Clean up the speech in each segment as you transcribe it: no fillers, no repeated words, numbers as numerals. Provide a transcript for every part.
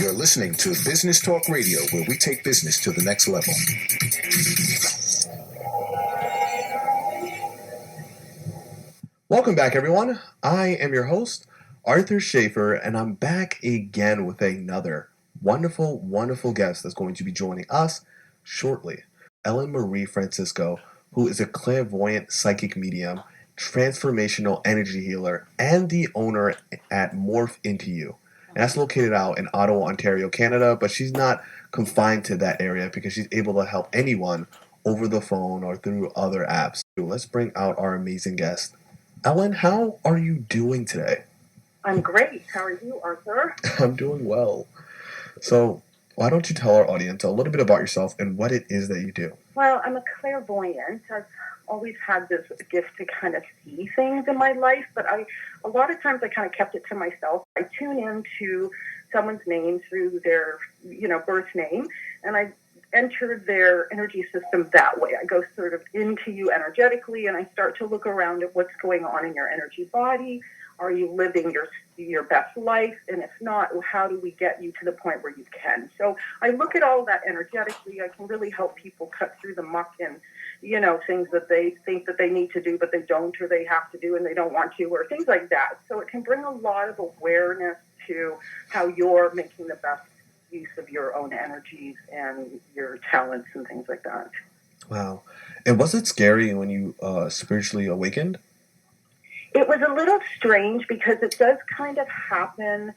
You're listening to Business Talk Radio, where we take business to the next level. Welcome back, everyone. I am your host, Arthur Schaefer, and I'm back again with another wonderful, wonderful guest that's going to be joining us shortly. Ellen Marie Francisco, who is a clairvoyant psychic medium, transformational energy healer, and the owner at Morph Into You. And that's located out in Ottawa, Ontario, Canada, but she's not confined to that area because she's able to help anyone over the phone or through other apps. Let's bring out our amazing guest. Ellen, how are you doing today? I'm great. How are you, Arthur? I'm doing well. So, why don't you tell our audience a little bit about yourself and what it is that you do? Well, I'm a clairvoyant. I've always had this gift to kind of see things in my life, but a lot of times I kind of kept it to myself. I tune into someone's name through their, birth name, and I enter their energy system that way. I go sort of into you energetically, and I start to look around at what's going on in your energy body. Are you living your best life? And if not, well, how do we get you to the point where you can? So I look at all that energetically. I can really help people cut through the muck and, things that they think that they need to do, but they don't, or they have to do and they don't want to, or things like that. So it can bring a lot of awareness to how you're making the best use of your own energies and your talents and things like that. Wow. And was it scary when you spiritually awakened? It was a little strange because it does kind of happen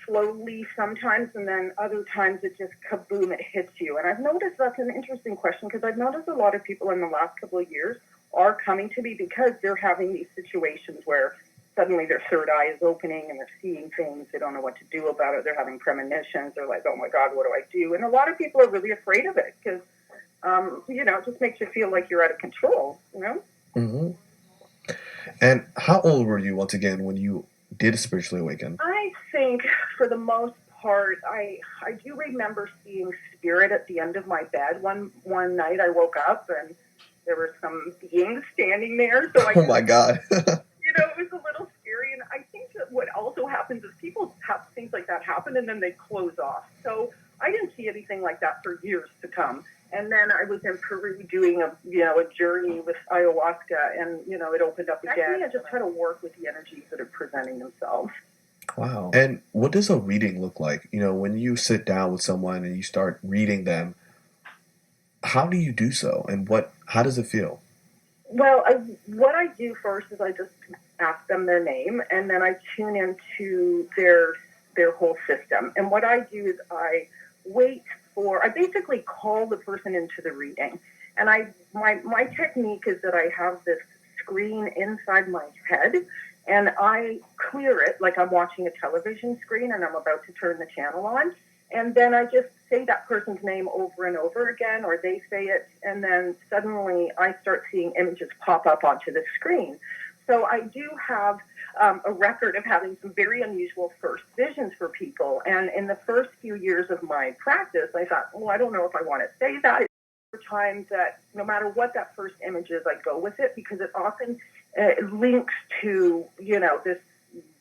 slowly sometimes, and then other times it just kaboom, it hits you. And I've noticed that's an interesting question because I've noticed a lot of people in the last couple of years are coming to me because they're having these situations where suddenly their third eye is opening and they're seeing things. They don't know what to do about it. They're having premonitions. They're like, oh my God, what do I do? And a lot of people are really afraid of it because, it just makes you feel like you're out of control, Mm-hmm. And how old were you, once again, when you did spiritually awaken? I think, for the most part, I do remember seeing spirit at the end of my bed. One night I woke up and there were some beings standing there. So Oh my God. It was a little scary. And I think that what also happens is people have things like that happen and then they close off. So I didn't see anything like that for years to come. And then I was in Peru doing a journey with ayahuasca, and it opened up again. Actually, I just try to work with the energies that are presenting themselves. Wow. And what does a reading look like? When you sit down with someone and you start reading them, how do you do so, and how does it feel? Well, what I do first is I just ask them their name, and then I tune into their whole system. And what I do is I basically call the person into the reading. And my technique is that I have this screen inside my head, and I clear it like I'm watching a television screen and I'm about to turn the channel on. And then I just say that person's name over and over again, or they say it, and then suddenly I start seeing images pop up onto the screen. So I do have a record of having some very unusual first visions for people. And in the first few years of my practice, I thought, I don't know if I want to say that. There are times that no matter what that first image is, I go with it because it often links to, this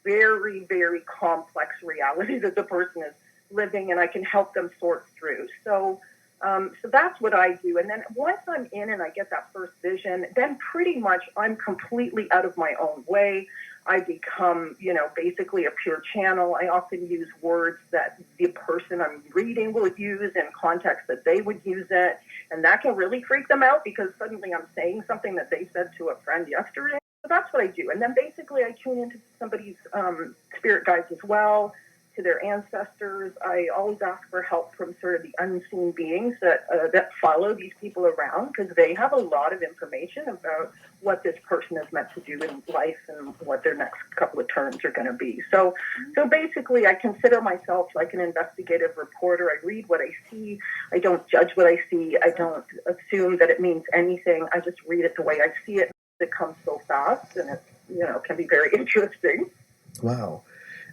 very, very complex reality that the person is living, and I can help them sort through. So that's what I do. And then once I'm in and I get that first vision, then pretty much I'm completely out of my own way. I become, basically a pure channel. I often use words that the person I'm reading will use in context that they would use it. And that can really freak them out because suddenly I'm saying something that they said to a friend yesterday. So that's what I do. And then basically I tune into somebody's spirit guides as well, to their ancestors. I always ask for help from sort of the unseen beings that follow these people around because they have a lot of information about what this person is meant to do in life and what their next couple of turns are going to be. So basically I consider myself like an investigative reporter. I read what I see. I don't judge what I see. I don't assume that it means anything. I just read it the way I see it. It comes so fast and it can be very interesting. Wow.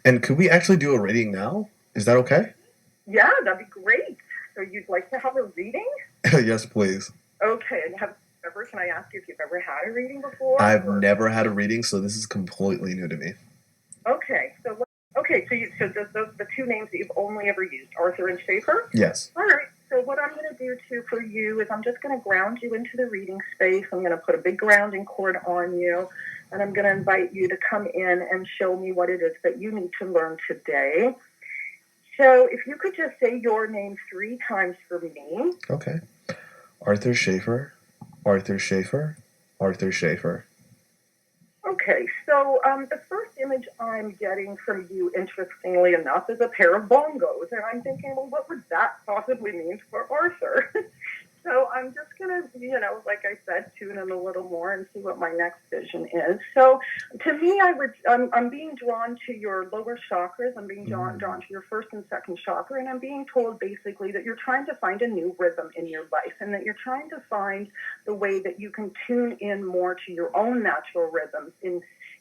And could we actually do a reading now? Is that okay? Yeah, that'd be great. So you'd like to have a reading? Yes, please. Okay. And can I ask you if you've ever had a reading before? I've never had a reading, so this is completely new to me. Okay. So Okay, so the two names that you've only ever used, Arthur and Schaefer? Yes. All right. So what I'm going to do too for you is I'm just going to ground you into the reading space. I'm going to put a big grounding cord on you, and I'm going to invite you to come in and show me what it is that you need to learn today. So if you could just say your name 3 times for me. Okay. Arthur Schaefer, Arthur Schaefer, Arthur Schaefer. Okay, so the first image I'm getting from you, interestingly enough, is a pair of bongos. And I'm thinking, well, what would that possibly mean for Arthur? So I'm just going to, like I said, tune in a little more and see what my next vision is. So to me, I'm being drawn to your lower chakras. I'm being drawn to your first and second chakra. And I'm being told basically that you're trying to find a new rhythm in your life and that you're trying to find the way that you can tune in more to your own natural rhythms.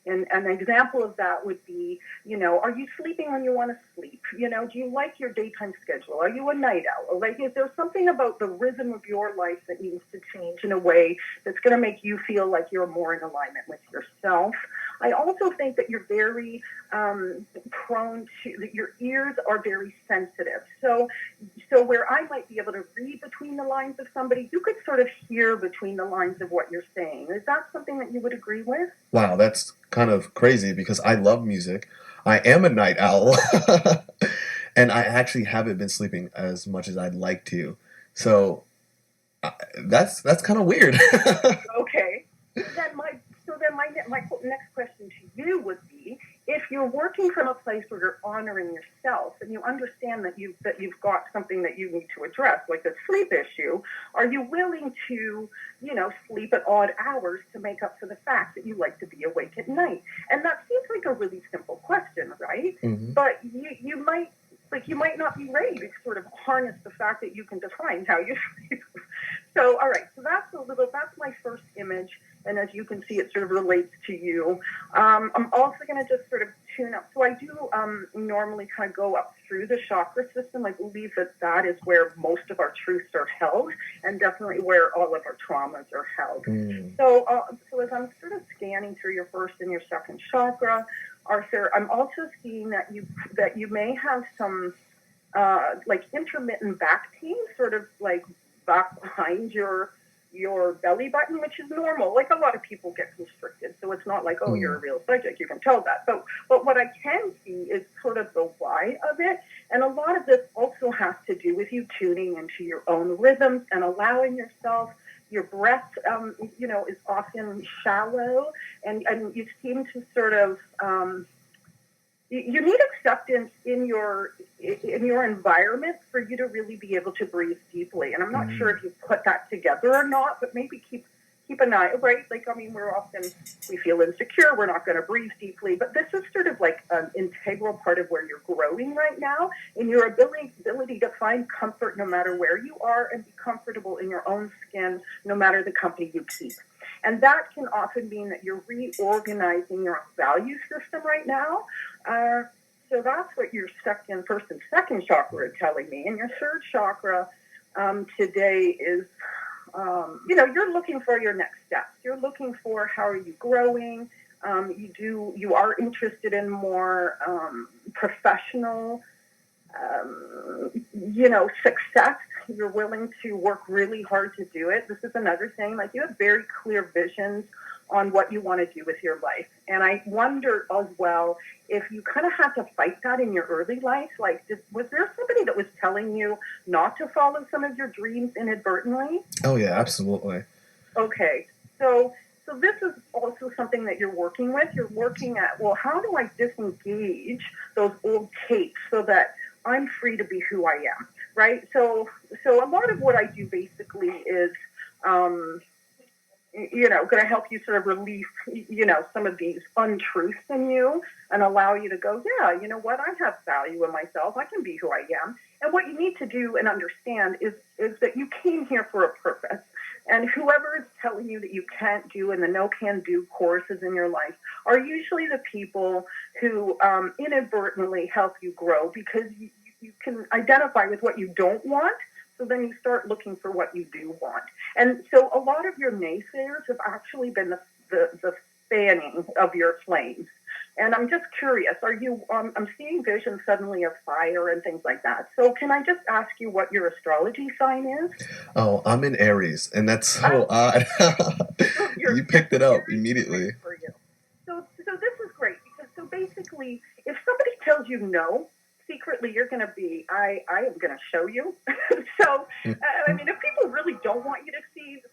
And an example of that would be, are you sleeping when you want to sleep? Do you like your daytime schedule? Are you a night owl? Like, is there something about the rhythm of your life that needs to change in a way that's going to make you feel like you're more in alignment with yourself? I also think that you're very prone to, that your ears are very sensitive. So where I might be able to read between the lines of somebody, you could sort of hear between the lines of what you're saying. Is that something that you would agree with? Wow, that's kind of crazy because I love music. I am a night owl. And I actually haven't been sleeping as much as I'd like to. So that's kind of weird. Okay. My next question to you would be, if you're working from a place where you're honoring yourself and you understand that you've got something that you need to address, like a sleep issue, are you willing to, sleep at odd hours to make up for the fact that you like to be awake at night? And that seems like a really simple question, right? Mm-hmm. But you might not be ready to sort of harness the fact that you can define how you sleep. So, all right, so that's my first image. And as you can see, it sort of relates to you. I'm also going to just sort of tune up. So I do normally kind of go up through the chakra system. I believe that is where most of our truths are held and definitely where all of our traumas are held. So as I'm sort of scanning through your first and your second chakra, Arthur, I'm also seeing that you may have some like intermittent back pain, sort of like back behind your belly button, which is normal. Like, a lot of people get constricted, so it's not like, you're a real psychic, you can tell that. But what I can see is sort of the why of it, and a lot of this also has to do with you tuning into your own rhythms and allowing yourself. Your breath, is often shallow, and you seem to sort of you need acceptance in your environment for you to really be able to breathe deeply. And I'm not sure if you put that together or not, but maybe keep an eye, right? Like, I mean, we feel insecure, we're not going to breathe deeply, but this is sort of like an integral part of where you're growing right now, in your ability to find comfort no matter where you are and be comfortable in your own skin no matter the company you keep. And that can often mean that you're reorganizing your own value system right now. So that's what your first and second chakra are telling me. And your third chakra today is, you're looking for your next steps. You're looking for, how are you growing? You are interested in more professional, success. You're willing to work really hard to do it. This is another thing. Like, you have very clear visions on what you want to do with your life. And I wonder as well if you kind of had to fight that in your early life. Like, was there somebody that was telling you not to follow some of your dreams inadvertently? Oh, yeah, absolutely. Okay. So this is also something that you're working with. You're working at, well, how do I disengage those old tapes so that I'm free to be who I am, right? So a lot of what I do basically is, going to help you sort of release, some of these untruths in you and allow you to go, yeah, you know what? I have value in myself. I can be who I am. And what you need to do and understand is that you came here for a purpose. And whoever is telling you that you can't do and the no can do courses in your life are usually the people who inadvertently help you grow, because you can identify with what you don't want. So then you start looking for what you do want. And so a lot of your naysayers have actually been the fanning of your flames. And I'm just curious, are you, I'm seeing visions suddenly of fire and things like that. So can I just ask you what your astrology sign is? Oh, I'm in Aries, and that's Oh, so odd. so You picked it up very immediately. great for you. So this is great because so basically, if somebody tells you no, secretly you're going to be, I am going to show you. So I mean, if people really don't want you to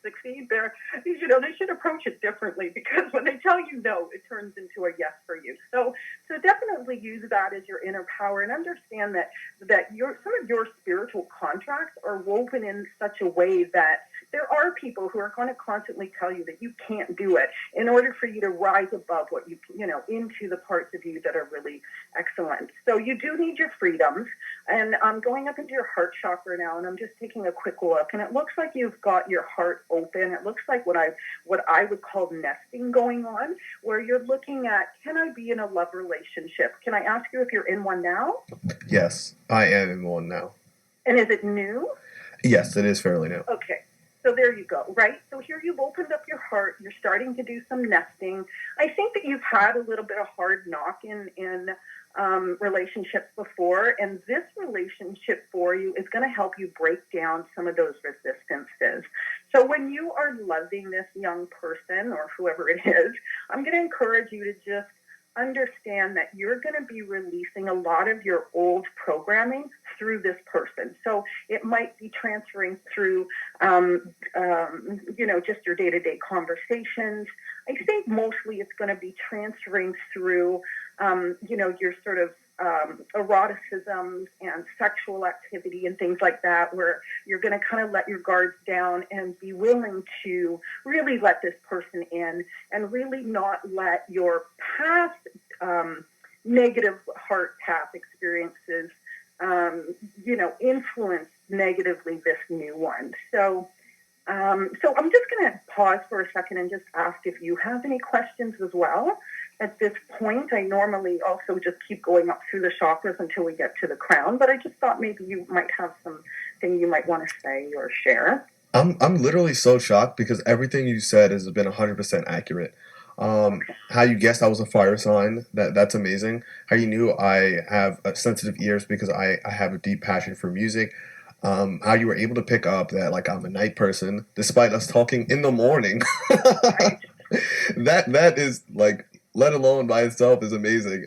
succeed, they're, you know, they should approach it differently because when they tell you no, it turns into a yes for you. So definitely use that as your inner power and understand that your some of your spiritual contracts are woven in such a way that there are people who are going to constantly tell you that you can't do it in order for you to rise above what you know, into the parts of you that are really excellent. So you do need your freedoms. And I'm going up into your heart chakra now, and I'm just taking a quick look. And it looks like you've got your heart open. It looks like what I would call nesting going on, where you're looking at, can I be in a love relationship? Can I ask you if you're in one now? Yes, I am in one now. And is it new? Yes, it is fairly new. Okay. So there you go, right? So here you've opened up your heart. You're starting to do some nesting. I think that you've had a little bit of hard knock in relationships before, and this relationship for you is going to help you break down some of those resistances. So when you are loving this young person or whoever it is, I'm going to encourage you to just understand that you're going to be releasing a lot of your old programming through this person. So it might be transferring through, you know, just your day-to-day conversations. I think mostly it's going to be transferring through, you know, your sort of eroticism and sexual activity and things like that, where you're going to kind of let your guards down and be willing to really let this person in and really not let your past negative heart path experiences, you know, influence negatively this new one. So I'm just going to pause for a second and just ask if you have any questions as well. At this point, I normally also just keep going up through the chakras until we get to the crown, but I just thought maybe you might have something you might want to say or share. I'm literally so shocked because everything you said has been 100% accurate. How you guessed I was a fire sign, that's amazing. How you knew I have sensitive ears because I have a deep passion for music. How you were able to pick up that like I'm a night person despite us talking in the morning. Right. That is like, let alone by itself, is amazing.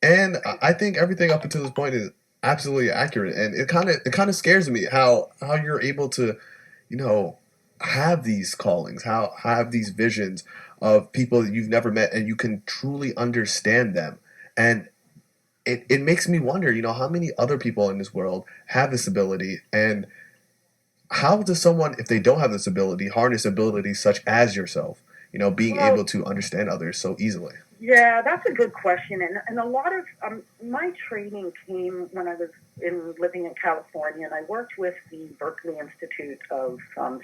And I think everything up until this point is absolutely accurate, and it kind of scares me how you're able to, you know, have these callings, how have these visions of people that you've never met, and you can truly understand them, and it makes me wonder, you know, how many other people in this world have this ability, and how does someone, if they don't have this ability, harness abilities such as yourself, you know, being Well, able to understand others so easily? yeah, that's a good question. And a lot of my training came when I was living in California, and I worked with the Berkeley Institute of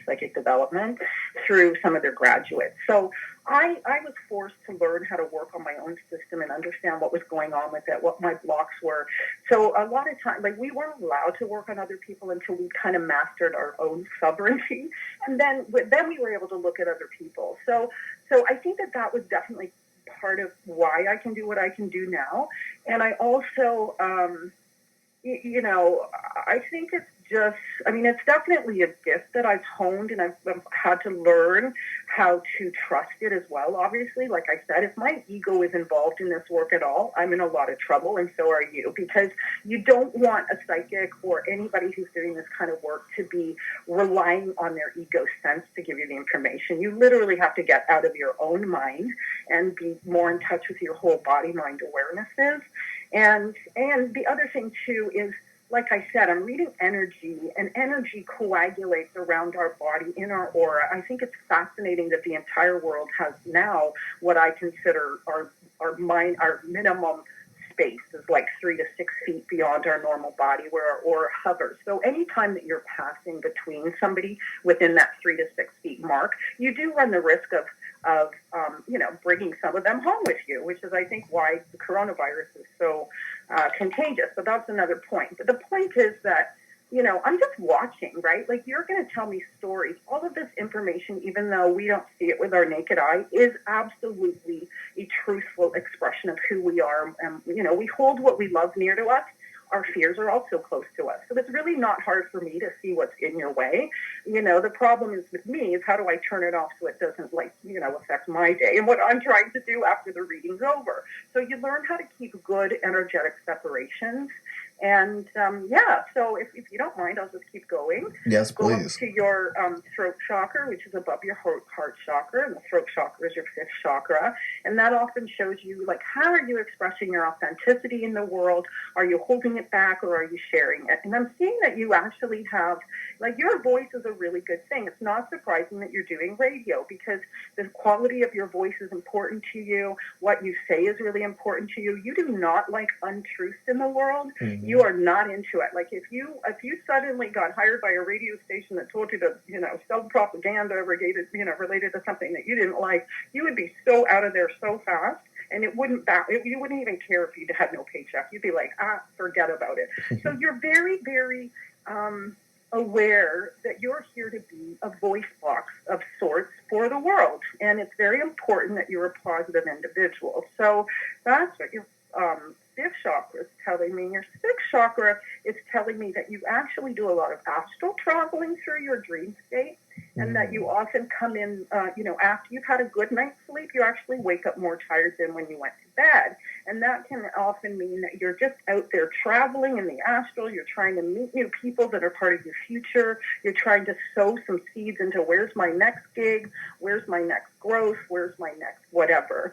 Psychic Development through some of their graduates. So I was forced to learn how to work on my own system and understand what was going on with it, what my blocks were. So a lot of times, like, we weren't allowed to work on other people until we kind of mastered our own sovereignty, and then we were able to look at other people. So I think that was definitely part of why I can do what I can do now. And I also, you know, I think it's just, I mean, it's definitely a gift that I've honed, and I've had to learn how to trust it as well. Obviously, like I said, if my ego is involved in this work at all, I'm in a lot of trouble, and so are you, because you don't want a psychic or anybody who's doing this kind of work to be relying on their ego sense to give you the information. You literally have to get out of your own mind and be more in touch with your whole body-mind awarenesses. And the other thing too is, like I said, I'm reading energy, and energy coagulates around our body in our aura. I think it's fascinating that the entire world has now what I consider our minimum space is like 3 to 6 feet beyond our normal body where our aura hovers. So anytime that you're passing between somebody within that 3 to 6 feet mark, you do run the risk of you know, bringing some of them home with you, which is, I think, why the coronavirus is so contagious. But that's another point. But the point is that I'm just watching, right? Like, you're going to tell me stories. All of this information, even though we don't see it with our naked eye, is absolutely a truthful expression of who we are. And, we hold what we love near to us. Our fears are also close to us. So it's really not hard for me to see what's in your way. The problem is with me is, how do I turn it off so it doesn't, affect my day and what I'm trying to do after the reading's over. So you learn how to keep good energetic separations. And so if you don't mind, I'll just keep going. Yes, Go up please. to your throat chakra, which is above your heart chakra, and the throat chakra is your fifth chakra. And that often shows you, like, how are you expressing your authenticity in the world? Are you holding it back, or are you sharing it? And I'm seeing that you actually have, like, your voice is a really good thing. It's not surprising that you're doing radio, because the quality of your voice is important to you. What you say is really important to you. You do not like untruths in the world. Mm-hmm. You are not into it. Like, if you suddenly got hired by a radio station that told you to, sell propaganda related to something that you didn't like, you would be so out of there so fast, and you wouldn't even care if you had no paycheck. You'd be like, forget about it. So you're very, very aware that you're here to be a voice box of sorts for the world, and it's very important that you're a positive individual. So that's what your fifth chakra is telling me. Your sixth chakra is telling me that you actually do a lot of astral traveling through your dream state, and that you often come in, after you've had a good night's sleep, you actually wake up more tired than when you went to bed. And that can often mean that you're just out there traveling in the astral. You're trying to meet new people that are part of your future. You're trying to sow some seeds into, where's my next gig? Where's my next growth? Where's my next whatever?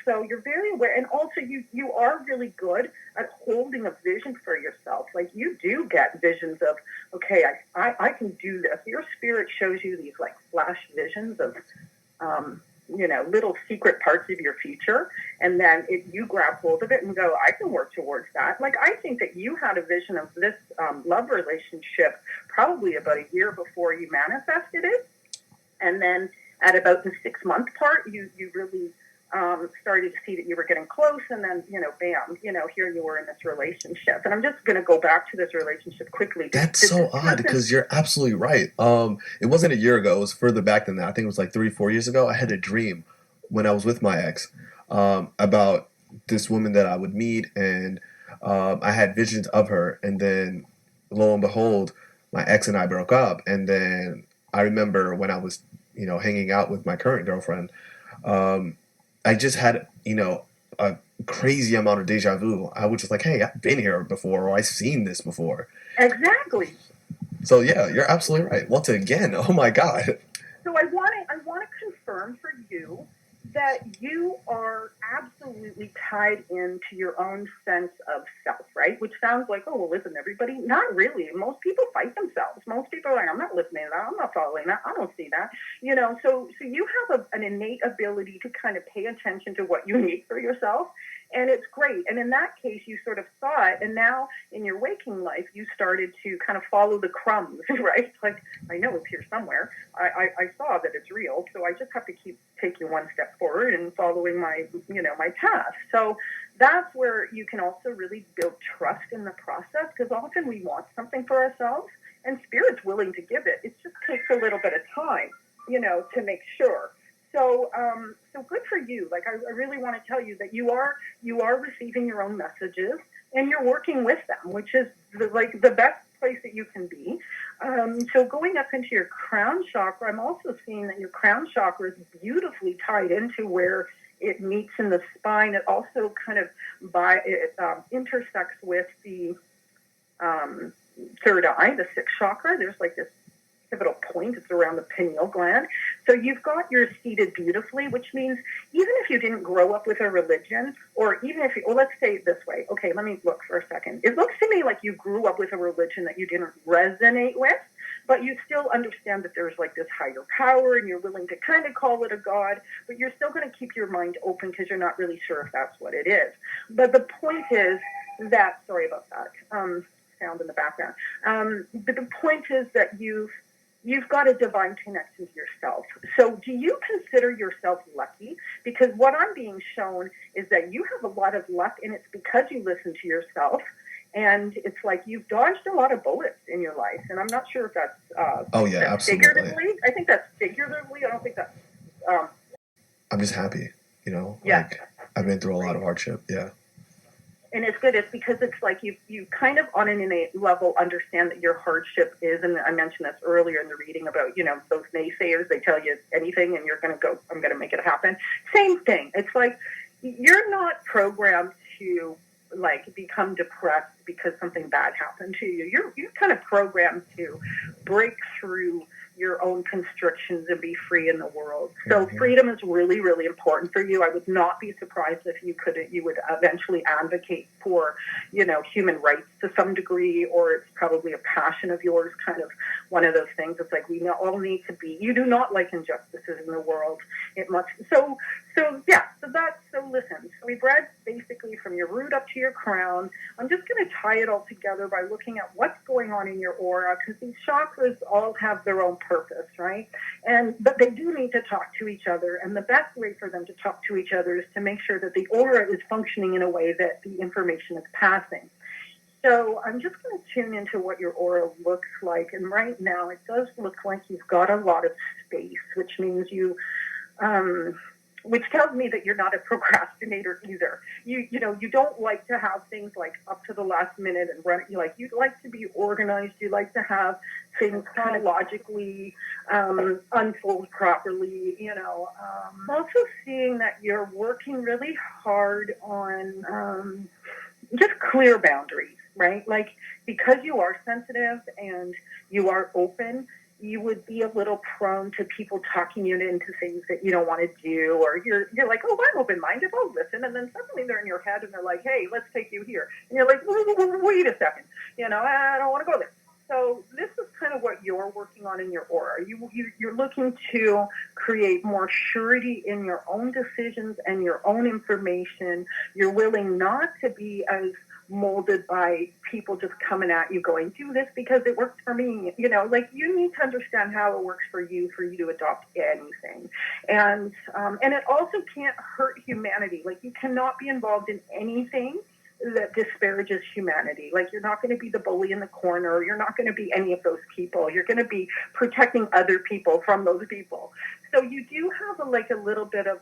So you're very aware. And also you are really good at holding a vision for yourself. Like, you do get visions of, okay, I can do this. Your spirit shows you these, like, flash visions of, little secret parts of your future. And then you grab hold of it and go, I can work towards that. Like, I think that you had a vision of this love relationship probably about a year before you manifested it. And then at about the 6-month part, you really started to see that you were getting close, and then, bam, here you were in this relationship. And I'm just going to go back to this relationship quickly. That's so odd, because you're absolutely right. It wasn't a year ago. It was further back than that. I think it was like 3-4 years ago. I had a dream when I was with my ex about this woman that I would meet, and I had visions of her. And then, lo and behold, my ex and I broke up. And then I remember when I was, hanging out with my current girlfriend, I just had, a crazy amount of deja vu. I was just like, hey, I've been here before, or I've seen this before. Exactly. So yeah, you're absolutely right. Once again, oh my God. So I want to confirm for you that you are absolutely tied into your own sense of self, right? Which sounds like, oh, well, listen, everybody. Not really. Most people fight themselves. Most people are like, I'm not listening to that. I'm not following that. I don't see that. So you have an innate ability to kind of pay attention to what you need for yourself. And it's great. And in that case, you sort of saw it. And now in your waking life, you started to kind of follow the crumbs, right? Like, I know it's here somewhere. I saw that it's real. So I just have to keep taking one step forward and following my path. So that's where you can also really build trust in the process, because often we want something for ourselves, and Spirit's willing to give it. It just takes a little bit of time, to make sure. So good for you. Like, I really want to tell you that you are receiving your own messages, and you're working with them, which is the best place that you can be. So going up into your crown chakra, I'm also seeing that your crown chakra is beautifully tied into where it meets in the spine. It also kind of intersects with the third eye, the sixth chakra. There's like this pivotal point. It's around the pineal gland. So you've got yours seated beautifully, which means even if you didn't grow up with a religion, or even if let's say it this way. Okay, let me look for a second. It looks to me like you grew up with a religion that you didn't resonate with, but you still understand that there's like this higher power, and you're willing to kind of call it a god, but you're still going to keep your mind open because you're not really sure if that's what it is. But the point is that, sorry about that, sound in the background. But the point is that you've got a divine connection to yourself. So do you consider yourself lucky? Because what I'm being shown is that you have a lot of luck, and it's because you listen to yourself. And it's like you've dodged a lot of bullets in your life, and I'm not sure if that's Oh yeah, that's absolutely. figuratively. I think that's figuratively. I don't think that's. Um, I'm just happy, yeah, like I've been through a lot of hardship. Yeah. and it's good. It's because it's like you kind of on an innate level understand that your hardship is, and I mentioned this earlier in the reading about those naysayers. They tell you anything, and you're going to go. I'm going to make it happen. Same thing. It's like you're not programmed to like become depressed because something bad happened to you. You're kind of programmed to break through your own constrictions and be free in the world. So freedom is really, really important for you. I would not be surprised if you would eventually advocate for, human rights to some degree, or it's probably a passion of yours, kind of one of those things. It's like we all need to be. You do not like injustices in the world. It must. So listen. So we've read basically from your root up to your crown. I'm just going to tie it all together by looking at what's going on in your aura, because these chakras all have their own purpose, right? But they do need to talk to each other, and the best way for them to talk to each other is to make sure that the aura is functioning in a way that the information is passing. So I'm just going to tune into what your aura looks like, and right now it does look like you've got a lot of space, which means which tells me that you're not a procrastinator either. You don't like to have things like up to the last minute and run. You like to be organized. You like to have things chronologically unfold properly. I'm also seeing that you're working really hard on just clear boundaries, right? Like, because you are sensitive and you are open, you would be a little prone to people talking you into things that you don't want to do, or you're like, oh, I'm open-minded, I'll listen, and then suddenly they're in your head and they're like, hey, let's take you here, and you're like, wait a second, I don't want to go there. So this is kind of what you're working on in your aura. You're looking to create more surety in your own decisions and your own information. You're willing not to be as molded by people just coming at you going, do this because it works for me. Like, you need to understand how it works for you to adopt anything. And it also can't hurt humanity. Like, you cannot be involved in anything that disparages humanity. Like, you're not going to be the bully in the corner. You're not going to be any of those people. You're going to be protecting other people from those people. So you do have a little bit of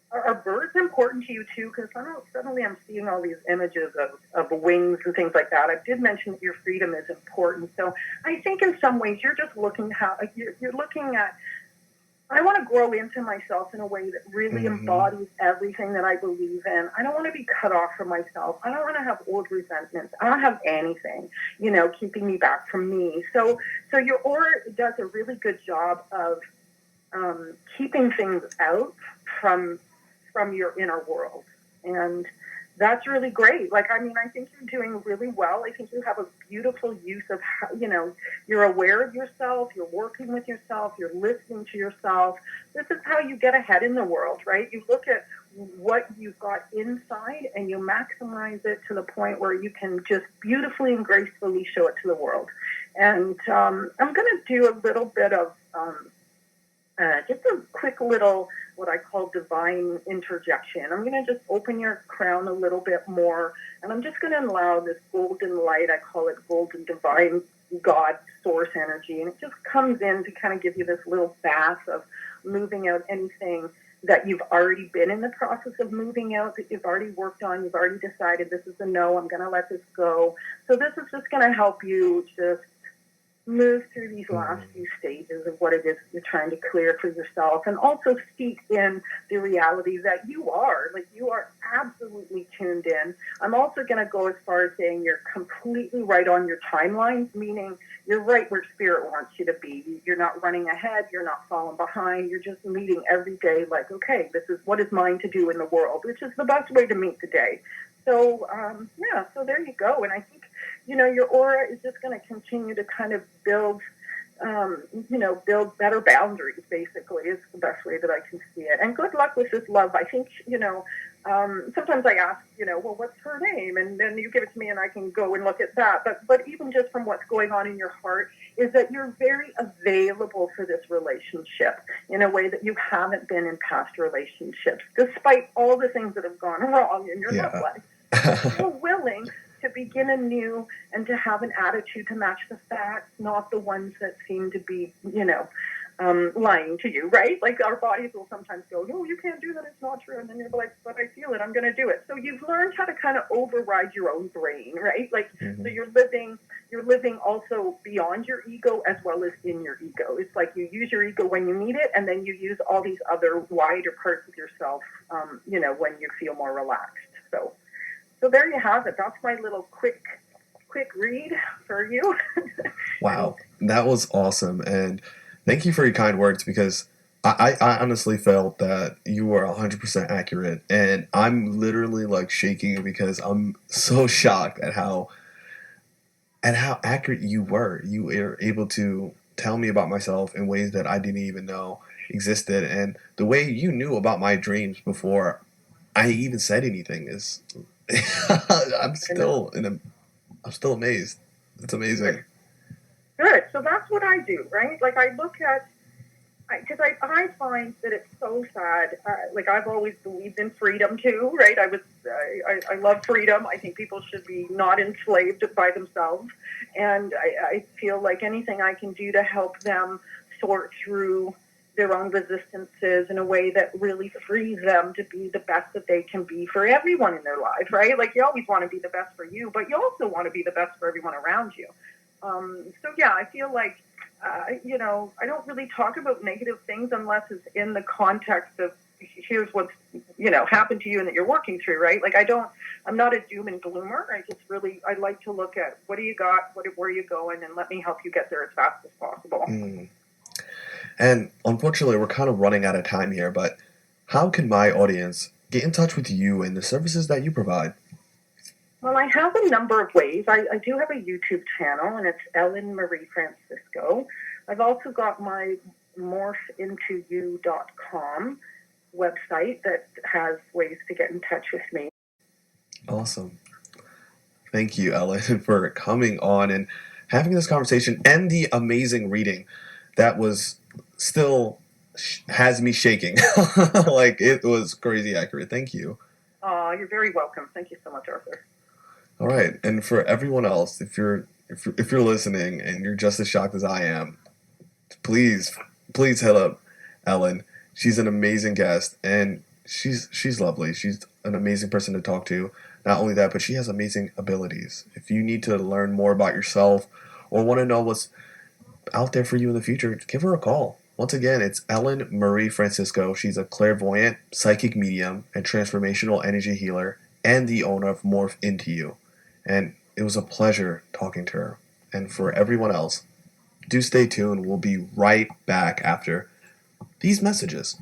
are birds important to you too? Because suddenly I'm seeing all these images of wings and things like that. I did mention that your freedom is important. So I think in some ways you're just looking you're looking at, I want to grow into myself in a way that really embodies everything that I believe in. I don't want to be cut off from myself. I don't want to have old resentments. I don't have anything, keeping me back from me. So your aura does a really good job of keeping things out from your inner world. And that's really great. Like, I think you're doing really well. I think you have a beautiful use of how, you're aware of yourself, you're working with yourself, you're listening to yourself. This is how you get ahead in the world, right? You look at what you've got inside and you maximize it to the point where you can just beautifully and gracefully show it to the world. And I'm going to do a little bit of just a quick little, what I call divine interjection. I'm going to just open your crown a little bit more, and I'm just going to allow this golden light, I call it golden divine God source energy, and it just comes in to kind of give you this little bath of moving out anything that you've already been in the process of moving out, that you've already worked on, you've already decided this is a no, I'm going to let this go. So this is just going to help you just move through these last few stages of what it is you're trying to clear for yourself, and also speak in the reality that you are absolutely tuned in. I'm also going to go as far as saying you're completely right on your timeline, meaning you're right where spirit wants you to be. You're not running ahead, you're not falling behind, you're just meeting every day like, okay, this is what is mine to do in the world, which is the best way to meet the day. So, so there you go. And I think, your aura is just going to continue to kind of build better boundaries, basically, is the best way that I can see it. And good luck with this love. I think, sometimes I ask, well, what's her name? And then you give it to me and I can go and look at that. But even just from what's going on in your heart is that you're very available for this relationship in a way that you haven't been in past relationships, despite all the things that have gone wrong in your love life. You're willing to begin anew and to have an attitude to match the facts, not the ones that seem to be, lying to you, right? Like our bodies will sometimes go, no, you can't do that, it's not true. And then you're like, but I feel it, I'm going to do it. So you've learned how to kind of override your own brain, right? Like, so you're living also beyond your ego as well as in your ego. It's like you use your ego when you need it, and then you use all these other wider parts of yourself, when you feel more relaxed. So there you have it. That's my little quick read for you. Wow, that was awesome. And thank you for your kind words, because I honestly felt that you were 100% accurate. And I'm literally like shaking because I'm so shocked at how accurate you were. You were able to tell me about myself in ways that I didn't even know existed. And the way you knew about my dreams before I even said anything is I'm still amazed. It's amazing. Good. So that's what I do, right? Like I look at, because I find that it's so sad. Like I've always believed in freedom too, right? I love freedom. I think people should be not enslaved by themselves, and I feel like anything I can do to help them sort through their own resistances in a way that really frees them to be the best that they can be for everyone in their life, right? Like you always want to be the best for you, but you also want to be the best for everyone around you. So yeah, I feel like, I don't really talk about negative things unless it's in the context of here's what's, happened to you and that you're working through, right? Like I'm not a doom and gloomer. I like to look at what do you got, where are you going, and let me help you get there as fast as possible. And unfortunately, we're kind of running out of time here, but how can my audience get in touch with you and the services that you provide? Well, I have a number of ways. I do have a YouTube channel, and it's Ellen Marie Francisco. I've also got my morphintoyou.com website that has ways to get in touch with me. Awesome. Thank you, Ellen, for coming on and having this conversation and the amazing reading that was still has me shaking. Like it was crazy accurate. Thank you. You're very welcome. Thank you so much, Arthur. All right, and for everyone else, if you're listening and you're just as shocked as I am, please hit up Ellen. She's an amazing guest, and she's lovely. She's an amazing person to talk to. Not only that, but she has amazing abilities. If you need to learn more about yourself or want to know what's out there for you in the future, give her a call. Once again, it's Ellen Marie Francisco. She's a clairvoyant, psychic medium, and transformational energy healer, and the owner of Morph Into You. And it was a pleasure talking to her. And for everyone else, do stay tuned. We'll be right back after these messages.